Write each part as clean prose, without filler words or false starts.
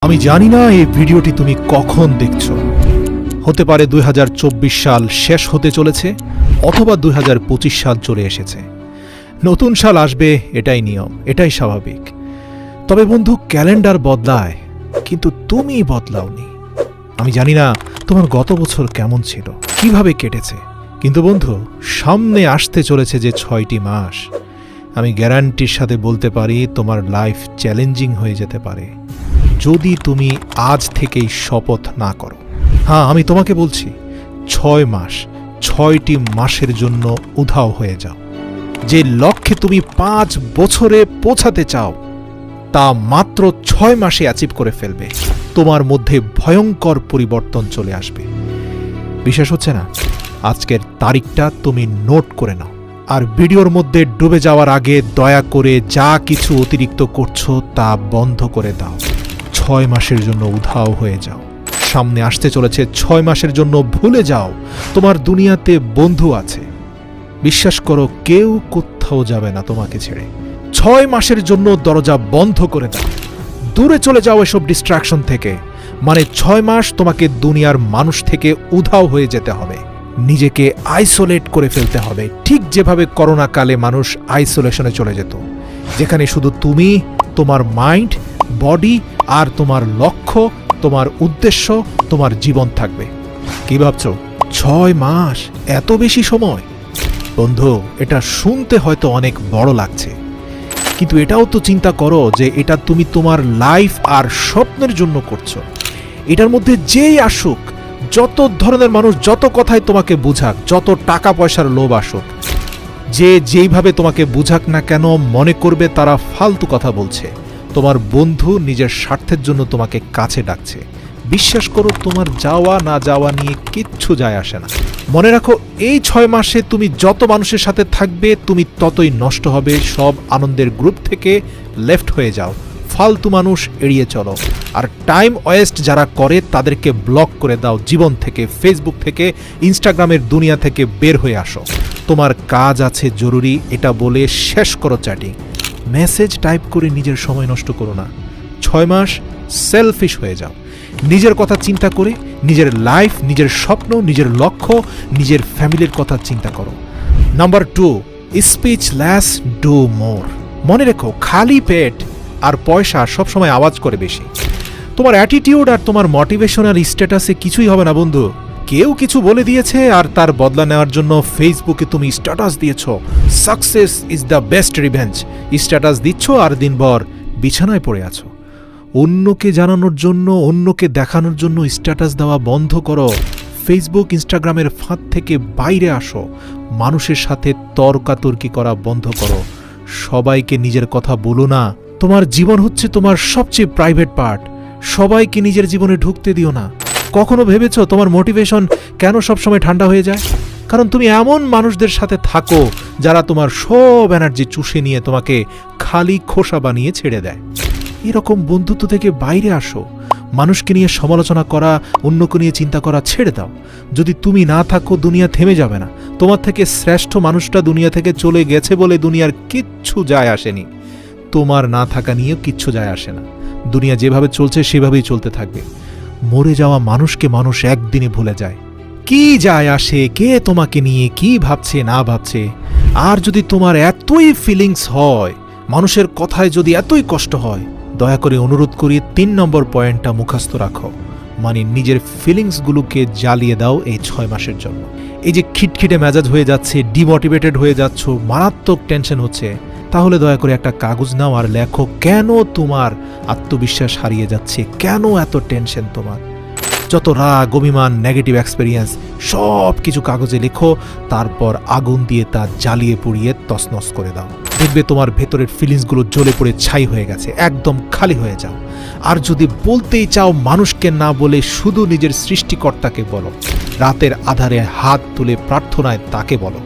আমি জানি না এই ভিডিওটি তুমি কখন দেখছো। হতে পারে 2024 সাল শেষ হতে চলেছে, অথবা 2025 সাল চলে এসেছে। নতুন সাল আসবে, এটাই নিয়ম, এটাই স্বাভাবিক। তবে বন্ধু, ক্যালেন্ডার বদলায়, কিন্তু তুমি বদলাওনি। আমি জানি না তোমার গত বছর কেমন ছিল, কিভাবে কেটেছে, কিন্তু বন্ধু, সামনে আসতে চলেছে যে 6টি মাস, আমি গ্যারান্টির সাথে বলতে পারি তোমার লাইফ চ্যালেঞ্জিং হয়ে যেতে পারে যদি তুমি আজ থেকেই শপথ না করো। হ্যাঁ, আমি তোমাকে বলছি, 6 মাস, 6টি মাসের জন্য উধাও হয়ে যাও। যে লক্ষ্যে তুমি 5 বছরে পৌঁছাতে চাও, তা মাত্র 6 মাসে অ্যাচিভ করে ফেলবে। তোমার মধ্যে ভয়ঙ্কর পরিবর্তন চলে আসবে। বিশ্বাস হচ্ছে না? আজকের তারিখটা তুমি নোট করে নাও, আর ভিডিওর মধ্যে ডুবে যাওয়ার আগে দয়া করে যা কিছু অতিরিক্ত করছো তা বন্ধ করে দাও। 6 মাসের জন্য উধাও হয়ে যাও। সামনে আসতে চলেছে 6 মাসের জন্য ভুলে যাও তোমার দুনিয়াতে বন্ধু আছে। বিশ্বাস করো, কেউ কোথাও যাবে না তোমাকে ছেড়ে। 6 মাসের জন্য দরজা বন্ধ করে দাও, দূরে চলে যাও এসব ডিস্ট্রাকশন থেকে। মানে 6 মাস তোমাকে দুনিয়ার মানুষ থেকে উধাও হয়ে যেতে হবে, নিজেকে আইসোলেট করে ফেলতে হবে, ঠিক যেভাবে করোনা কালে মানুষ আইসোলেশনে চলে যেত, যেখানে শুধু তুমি, তোমার মাইন্ড, বডি আর তোমার লক্ষ্য, তোমার উদ্দেশ্য, তোমার জীবন থাকবে। কি ভাবছো? 6 মাস, এত বেশি সময়? বন্ধু, এটা শুনতে হয়তো অনেক বড় লাগছে, কিন্তু এটাও তো চিন্তা করো যে এটা তুমি তোমার লাইফ আর স্বপ্নের জন্য করছো। এটার মধ্যে যেই আসুক, যত ধরনের মানুষ যত কথাই তোমাকে বুঝাক, যত টাকা পয়সার লোভ আসুক, যে যেইভাবে তোমাকে বুঝাক না কেন, মনে করবে তারা ফালতু কথা বলছে। তোমার বন্ধু নিজের স্বার্থের জন্য তোমাকে কাছে ডাকছে। বিশ্বাস করো, তোমার যাওয়া না যাওয়া নিয়ে কিচ্ছু যায় আসে না। মনে রাখো, এই 6 মাসে তুমি যত মানুষের সাথে থাকবে, তুমি ততই নষ্ট হবে। সব আনন্দের গ্রুপ থেকে লেফট হয়ে যাও, ফালতু মানুষ এড়িয়ে চলো, আর টাইম ওয়েস্ট যারা করে তাদেরকে ব্লক করে দাও জীবন থেকে, ফেসবুক থেকে, ইনস্টাগ্রামের দুনিয়া থেকে বের হয়ে আসো। তোমার কাজ আছে জরুরি, এটা বলে শেষ করো চ্যাটিং। মেসেজ টাইপ করে নিজের সময় নষ্ট করো না। 6 মাস সেলফিশ হয়ে যাও, নিজের কথা চিন্তা করে, নিজের লাইফ, নিজের স্বপ্ন, নিজের লক্ষ্য, নিজের ফ্যামিলির কথা চিন্তা করো। Number 2, speech less, do more. মনে রেখো, খালি পেট আর পয়সা সবসময় আওয়াজ করে বেশি। তোমার অ্যাটিটিউড আর তোমার মোটিভেশনাল স্ট্যাটাসে কিছুই হবে না বন্ধু। কেউ কিছু বলে দিয়েছে আর তার বদলা নেওয়ার জন্য ফেসবুকে তুমি স্ট্যাটাস দিয়েছ, success is the best revenge. Status দিচ্ছ আর দিনভর বিছানায় পড়ে আছো। অন্যকে জানানোর জন্য, অন্যকে দেখানোর জন্য স্ট্যাটাস দেওয়া বন্ধ করো। ফেসবুক, ইনস্টাগ্রামের ফাঁদ থেকে বাইরে আসো। মানুষের সাথে তর্কাতর্কি করা বন্ধ করো। সবাইকে নিজের কথা বলো না। তোমার জীবন হচ্ছে তোমার সবচেয়ে প্রাইভেট পার্ট। সবাইকে নিজের জীবনে ঢুকতে দিও না। কখনো ভেবেছো তোমার মোটিভেশন কেন সবসময় ঠান্ডা হয়ে যায়? কারণ তুমি এমন মানুষদের সাথে থাকো যারা তোমার সব এনার্জি চুষে নিয়ে তোমাকে খালি খোসা বানিয়ে ছেড়ে দেয়। এরকম বন্ধুত্ব থেকে বাইরে আসো। মানুষকে নিয়ে সমালোচনা করা, অন্যকে নিয়ে চিন্তা করা ছেড়ে দাও। যদি তুমি না থাকো, দুনিয়া থেমে যাবে না। তোমার থেকে শ্রেষ্ঠ মানুষটা দুনিয়া থেকে চলে গেছে বলে দুনিয়ার কিচ্ছু যায় আসেনি। তোমার না থাকা নিয়ে কিচ্ছু যায় আসে না। দুনিয়া যেভাবে চলছে সেভাবেই চলতে থাকবে। মরে যাওয়া মানুষকে মানুষ একদিনে ভুলে যায়। কি যায় আসে কে তোমাকে নিয়ে কি ভাবছে না ভাবছে? আর যদি তোমার এতই ফিলিংস হয়, মানুষের কথায় যদি এতই কষ্ট হয়, দয়া করে অনুরোধ করি 3 নম্বর পয়েন্টটা মুখস্থ রাখো। মানে নিজের ফিলিংসগুলোকে জ্বালিয়ে দাও এই 6 মাসের জন্য। এই যে খিটখিটে মেজাজ হয়ে যাচ্ছে, ডিমোটিভেটেড হয়ে যাচ্ছ, মারাত্মক টেনশন হচ্ছে, তাহলে দয়া করে একটা কাগজ নাও আর লেখো কেন তোমার আত্মবিশ্বাস হারিয়ে যাচ্ছে, কেন এত টেনশন তোমার। যত রাগ, অভিমান, নেগেটিভ এক্সপেরিয়েন্স সব কিছু কাগজে লেখো, তারপর আগুন দিয়ে তা জ্বালিয়ে পুড়িয়ে তছনছ করে দাও। দেখবে তোমার ভেতরের ফিলিংসগুলো জ্বলে পড়ে ছাই হয়ে গেছে। একদম খালি হয়ে যাও। আর যদি বলতেই চাও, মানুষকে না বলে শুধু নিজের সৃষ্টিকর্তাকে বলো। রাতের আধারে হাত তুলে প্রার্থনায় তাকে বলো।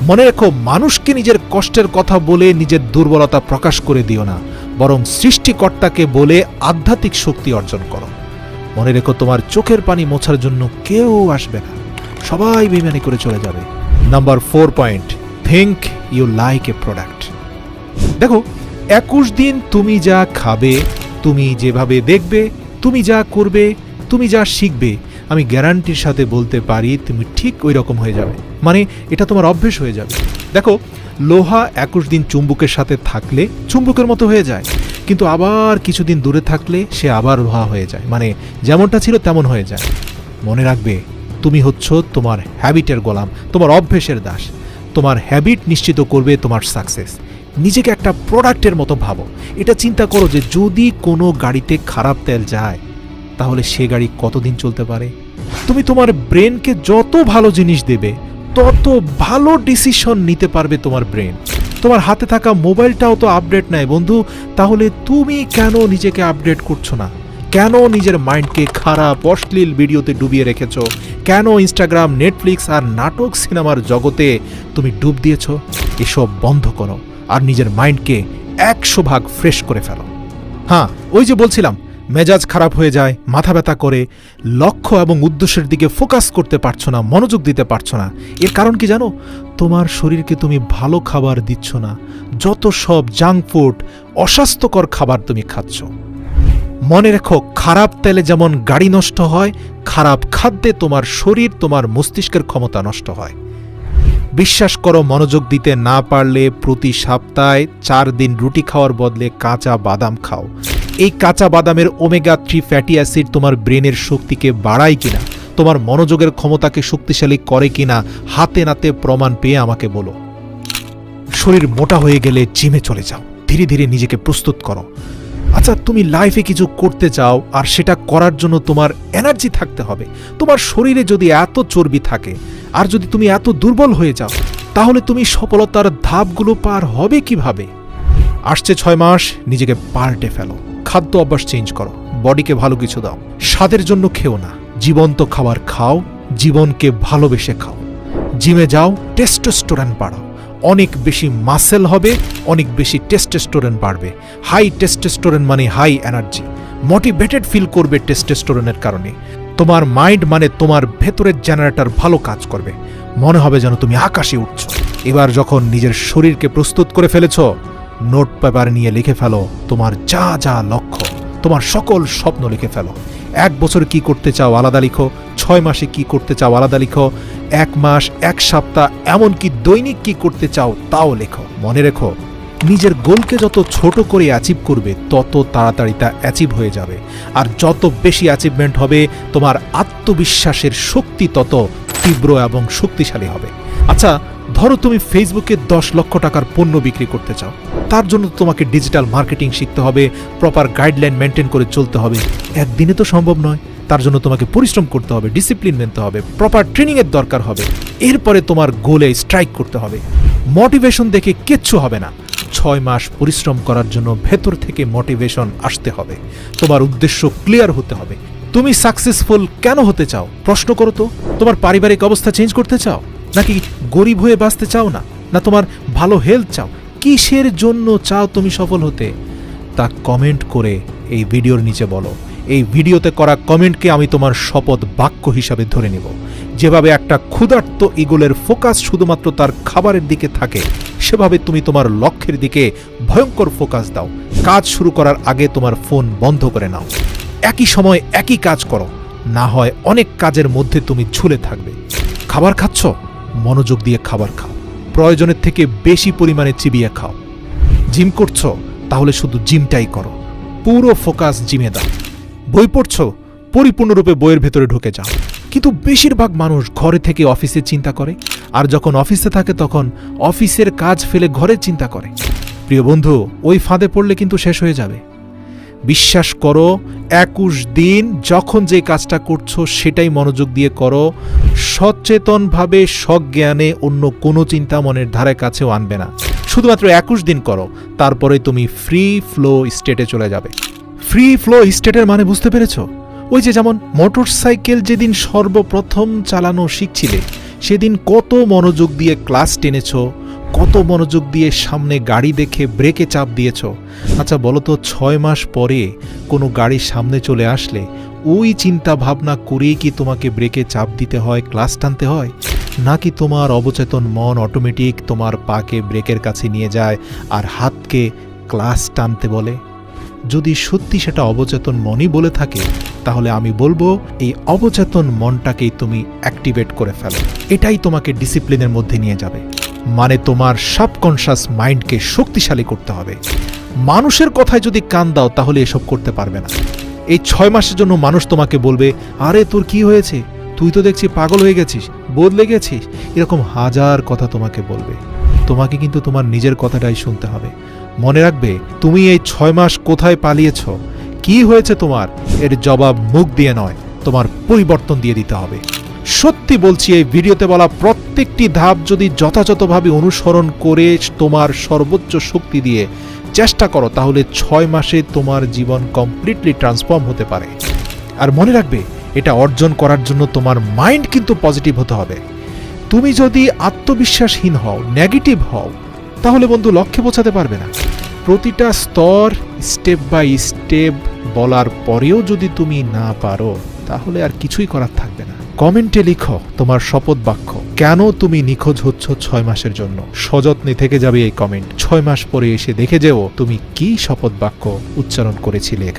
মনে রেখো, মানুষকে নিজের কষ্টের কথা বলে নিজের দুর্বলতা প্রকাশ করে দিও না, বরং সৃষ্টিকর্তাকে বলে আধ্যাত্মিক শক্তি অর্জন করো। মনে রেখো, তোমার চোখের পানি মোছার জন্য কেউ আসবে না, সবাই বেইমানি করে চলে যাবে। Number 4 point, think you like a product. দেখো, 21 দিন তুমি যা খাবে, তুমি যেভাবে দেখবে, তুমি যা করবে, তুমি যা শিখবে, আমি গ্যারান্টির সাথে বলতে পারি তুমি ঠিক ওই রকম হয়ে যাবে। মানে এটা তোমার অভ্যেস হয়ে যাবে। দেখো, লোহা 21 দিন চুম্বকের সাথে থাকলে চুম্বকের মতো হয়ে যায়, কিন্তু আবার কিছুদিন দূরে থাকলে সে আবার লোহা হয়ে যায়, মানে যেমনটা ছিল তেমন হয়ে যায়। মনে রাখবে, তুমি হচ্ছ তোমার হ্যাবিটের গোলাম, তোমার অভ্যেসের দাস। তোমার হ্যাবিট নিশ্চিত করবে তোমার সাকসেস। নিজেকে একটা প্রোডাক্টের মতো ভাবো। এটা চিন্তা করো যে যদি কোনো গাড়িতে খারাপ তেল যায় তাহলে সে গাড়ি কতদিন চলতে পারে। তুমি তোমার ব্রেনকে যত ভালো জিনিস দেবে তত ভালো ডিসিশন নিতে পারবে তোমার ব্রেন। তোমার হাতে থাকা মোবাইলটাও তো আপডেট নেয় বন্ধু, তাহলে তুমি কেন নিজেকে আপডেট করছো না? কেন নিজের মাইন্ডকে খারাপ অশ্লীল ভিডিওতে ডুবিয়ে রেখেছো? কেন ইনস্টাগ্রাম, নেটফ্লিক্স আর নাটক সিনেমার জগতে তুমি ডুব দিয়েছো? এসব বন্ধ করো আর নিজের মাইন্ডকে 100 ভাগ ফ্রেশ করে ফেলো। হ্যাঁ, ওই যে বলছিলাম, মেজাজ খারাপ হয়ে যায়, মাথা ব্যথা করে, লক্ষ্য এবং উদ্দেশ্যের দিকে ফোকাস করতে পারছো না, মনোযোগ দিতে পারছো না। এর কারণ কি জানো? তোমার শরীরকে তুমি ভালো খাবার দিচ্ছ না, যত সব জাঙ্ক ফুড, অস্বাস্থ্যকর খাবার তুমি খাচ্ছ। মনে রেখো, খারাপ তেলে যেমন গাড়ি নষ্ট হয়, খারাপ খাদ্যে তোমার শরীর, তোমার মস্তিষ্কের ক্ষমতা নষ্ট হয়। বিশ্বাস করো, মনোযোগ দিতে না পারলে প্রতি সপ্তাহে 4 দিন রুটি খাওয়ার বদলে কাঁচা বাদাম খাও। এই কাঁচা বাদামের ওমেগা 3 ফ্যাটি অ্যাসিড তোমার ব্রেনের শক্তিকে বাড়ায় কিনা, তোমার মনোযোগের ক্ষমতাকে শক্তিশালী করে কিনা, হাতে নাতে প্রমাণ পেয়ে আমাকে বলো। শরীর মোটা হয়ে গেলে জিমে চলে যাও, ধীরে ধীরে নিজেকে প্রস্তুত করো। আচ্ছা, তুমি লাইফে কিছু করতে চাও আর সেটা করার জন্য তোমার এনার্জি থাকতে হবে। তোমার শরীরে যদি এত চর্বি থাকে আর যদি তুমি এত দুর্বল হয়ে যাও, তাহলে তুমি সফলতার ধাপগুলো পার হবে কিভাবে? আসছে 6 মাস, নিজেকে পাল্টে ফেলো। খাদ্য অভ্যাস চেঞ্জ করো, বডিকে ভালো কিছু দাও। স্বাদের জন্য খেও না, জীবন্ত খাবার খাও, জীবনকে ভালোবেসে খাও। জিমে যাও, টেস্টোস্টেরন বাড়াও, অনেক বেশি মাসেল হবে, অনেক বেশি টেস্টোস্টেরন বাড়বে। হাই টেস্টোস্টেরন মানে হাই এনার্জি, মোটিভেটেড ফিল করবে টেস্টোস্টেরনের কারণে। তোমার মাইন্ড মানে তোমার ভেতরের জেনারেটর ভালো কাজ করবে, মনে হবে যেন তুমি আকাশে উঠছো। এবার যখন নিজের শরীরকে প্রস্তুত করে ফেলেছ, নোট পেপার নিয়ে লিখে ফেলো তোমার যা যা লক্ষ্য, তোমার সকল স্বপ্ন লিখে ফেলো। 1 বছর কি করতে চাও আলাদা লিখো, 6 মাসে কি করতে চাও আলাদা লিখো, 1 মাস, 1 সপ্তাহ, এমনকি দৈনিক কি করতে চাও তাও লেখো। মনে রেখো, নিজের গোলকে যত ছোট করে অ্যাচিভ করবে তত তাড়াতাড়ি তা অ্যাচিভ হয়ে যাবে। আর যত বেশি অ্যাচিভমেন্ট হবে, তোমার আত্মবিশ্বাসের শক্তি তত তীব্র এবং শক্তিশালী হবে। আচ্ছা, ধরো তুমি ফেসবুকে 10 লক্ষ টাকার পণ্য বিক্রি করতে চাও। তার জন্য তোমাকে ডিজিটাল মার্কেটিং শিখতে হবে, প্রপার গাইডলাইন মেনটেন করে চলতে হবে। একদিনে তো সম্ভব নয়, তার জন্য তোমাকে পরিশ্রম করতে হবে, ডিসিপ্লিন মেনতে হবে, প্রপার ট্রেনিংয়ের দরকার হবে। এরপরে তোমার গোলে স্ট্রাইক করতে হবে। মোটিভেশন দেখে কিচ্ছু হবে না, 6 মাস পরিশ্রম করার জন্য ভেতর থেকে মোটিভেশন আসতে হবে। তোমার উদ্দেশ্য ক্লিয়ার হতে হবে। তুমি সাকসেসফুল কেন হতে চাও? প্রশ্ন করো তো। তোমার পারিবারিক অবস্থা চেঞ্জ করতে চাও, নাকি গরিব হয়ে বাঁচতে চাও না, না তোমার ভালো হেলথ চাও? কিসের জন্য চাও তুমি সফল হতে? তা কমেন্ট করে এই ভিডিওর নিচে বলো। এই ভিডিওতে করা কমেন্টকে আমি তোমার শপথ বাক্য হিসাবে ধরে নেব। যেভাবে একটা ক্ষুধার্ত ঈগলের ফোকাস শুধুমাত্র তার খাবারের দিকে থাকে, সেভাবে তুমি তোমার লক্ষ্যের দিকে ভয়ঙ্কর ফোকাস দাও। কাজ শুরু করার আগে তোমার ফোন বন্ধ করে নাও। একই সময় একই কাজ করো, না হয় অনেক কাজের মধ্যে তুমি ঝুলে থাকবে। খাবার খাচ্ছ, মনোযোগ দিয়ে খাবার খাও, প্রয়োজনের থেকে বেশি পরিমাণে চিবিয়ে খাও। জিম করছো, তাহলে শুধু জিমটাই করো, পুরো ফোকাস জিমে দাও। বই পড়ছো, পরিপূর্ণরূপে বইয়ের ভেতরে ঢুকে যাও। কিন্তু বেশিরভাগ মানুষ ঘরে থেকে অফিসে চিন্তা করে, আর যখন অফিসে থাকে তখন অফিসের কাজ ফেলে ঘরের চিন্তা করে। প্রিয় বন্ধু, ওই ফাঁদে পড়লে কিন্তু শেষ হয়ে যাবে। বিশ্বাস করো, 21 দিন যখন যে কাজটা করছো সেটাই মনোযোগ দিয়ে করো। সচেতনভাবে সজ্ঞানে অন্য কোনো চিন্তা মনের ধারে কাছেও আনবে না। শুধুমাত্র 21 দিন করো, তারপরে তুমি ফ্রি ফ্লো স্টেটে চলে যাবে। ফ্রি ফ্লো স্টেটের মানে বুঝতে পেরেছো? ওই যে যেমন মোটরসাইকেল যেদিন সর্বপ্রথম চালানো শিখছিলে, সেদিন কত মনোযোগ দিয়ে ক্লাস টেনেছো, কত মনোযোগ দিয়ে সামনে গাড়ি দেখে ব্রেকে চাপ দিয়েছ। আচ্ছা বলো তো, 6 মাস পরে কোনো গাড়ির সামনে চলে আসলে ওই চিন্তা ভাবনা করেই কি তোমাকে ব্রেকে চাপ দিতে হয়, ক্লাস টানতে হয়? নাকি তোমার অবচেতন মন অটোমেটিক তোমার পাকে ব্রেকের কাছে নিয়ে যায় আর হাতকে ক্লাস টানতে বলে? যদি সত্যি সেটা অবচেতন মনই বলে থাকে, তাহলে আমি বলবো এই অবচেতন মনটাকেই তুমি অ্যাক্টিভেট করে ফেলো। এটাই তোমাকে ডিসিপ্লিনের মধ্যে নিয়ে যাবে। মানে তোমার সাবকনশাস মাইন্ডকে শক্তিশালী করতে হবে। মানুষের কথায় যদি কান দাও তাহলে এসব করতে পারবে না। এই 6 মাসের জন্য মানুষ তোমাকে বলবে, আরে তোর কি হয়েছে, তুই তো দেখছি পাগল হয়ে গেছিস, বদলে গেছিস, এরকম হাজার কথা তোমাকে বলবে। তোমাকে কিন্তু তোমার নিজের কথাটাই শুনতে হবে। মনে রাখবে, তুমি এই 6 মাস কোথায় পালিয়েছ, কি হয়েছে তোমার, এর জবাব মুখ দিয়ে নয়, তোমার পরিবর্তন দিয়ে দিতে হবে। সত্যি বলছি, এই ভিডিওতে বলা প্রত্যেকটি ধাপ যদি যথাযথভাবে অনুসরণ করে তোমার সর্বোচ্চ শক্তি দিয়ে চেষ্টা করো, তাহলে 6 মাসে তোমার জীবন কমপ্লিটলি ট্রান্সফর্ম হতে পারে। আর মনে রাখবে, এটা অর্জন করার জন্য তোমার মাইন্ড কিন্তু পজিটিভ হতে হবে। তুমি যদি আত্মবিশ্বাসহীন হও, নেগেটিভ হও, তাহলে বন্ধু লক্ষ্যে পৌঁছাতে পারবে না। প্রতিটা স্তর স্টেপ বাই স্টেপ বলার পরেও যদি তুমি না পারো, তাহলে আর কিছুই করার থাকবে না। কমেন্টে লিখো তোমার শপথ বাক্য, কেন তুমি নিখোঁজ হচ্ছ 6 মাসের জন্য। সযত্নে থেকে যাবে এই কমেন্ট। 6 মাস পরে এসে দেখে যেও তুমি কি শপথ বাক্য উচ্চারণ করেছিলে এখানে।